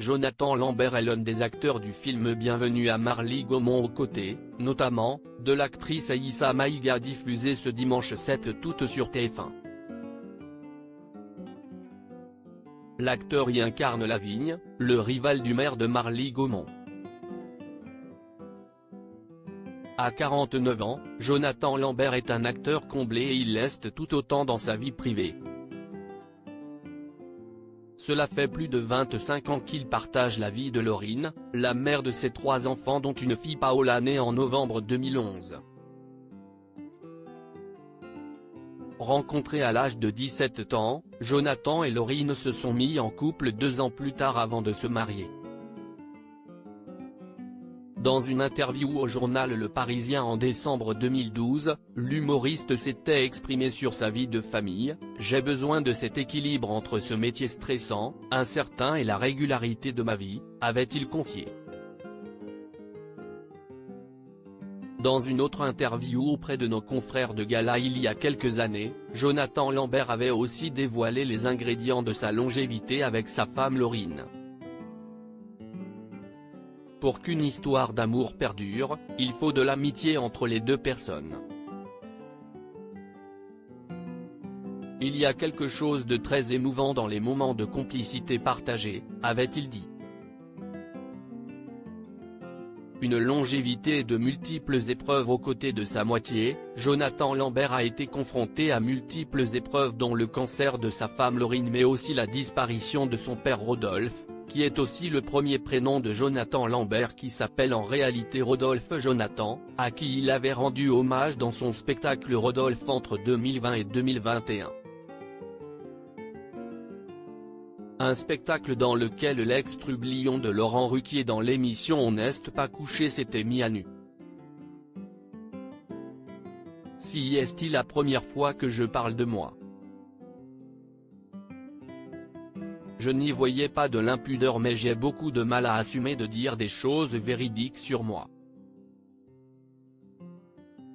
Jonathan Lambert est l'un des acteurs du film Bienvenue à Marly-Gaumont aux côtés, notamment, de l'actrice Aïssa Maïga diffusée ce dimanche 7 août sur TF1. L'acteur y incarne Lavigne, le rival du maire de Marly-Gaumont. À 49 ans, Jonathan Lambert est un acteur comblé et il l'est tout autant dans sa vie privée. Cela fait plus de 25 ans qu'il partage la vie de Laurine, la mère de ses 3 enfants dont une fille Paola née en novembre 2011. Rencontrés à l'âge de 17 ans, Jonathan et Laurine se sont mis en couple 2 ans plus tard avant de se marier. Dans une interview au journal Le Parisien en décembre 2012, l'humoriste s'était exprimé sur sa vie de famille. « J'ai besoin de cet équilibre entre ce métier stressant, incertain et la régularité de ma vie », avait-il confié. Dans une autre interview auprès de nos confrères de Gala il y a quelques années, Jonathan Lambert avait aussi dévoilé les ingrédients de sa longévité avec sa femme Laurine. Pour qu'une histoire d'amour perdure, il faut de l'amitié entre les deux personnes. Il y a quelque chose de très émouvant dans les moments de complicité partagés, avait-il dit. Une longévité et de multiples épreuves aux côtés de sa moitié, Jonathan Lambert a été confronté à multiples épreuves dont le cancer de sa femme Laurine mais aussi la disparition de son père Rodolphe, qui est aussi le premier prénom de Jonathan Lambert qui s'appelle en réalité Rodolphe Jonathan, à qui il avait rendu hommage dans son spectacle Rodolphe entre 2020 et 2021. Un spectacle dans lequel l'ex-trublion de Laurent Ruquier dans l'émission On n'est pas couché s'était mis à nu. Si est-il la première fois que je parle de moi? Je n'y voyais pas de l'impudeur mais j'ai beaucoup de mal à assumer de dire des choses véridiques sur moi.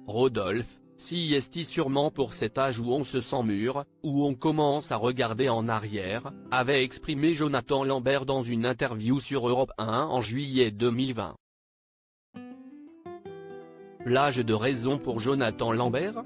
Rodolphe, si est sûrement pour cet âge où on se sent mûr, où on commence à regarder en arrière, avait exprimé Jonathan Lambert dans une interview sur Europe 1 en juillet 2020. L'âge de raison pour Jonathan Lambert ?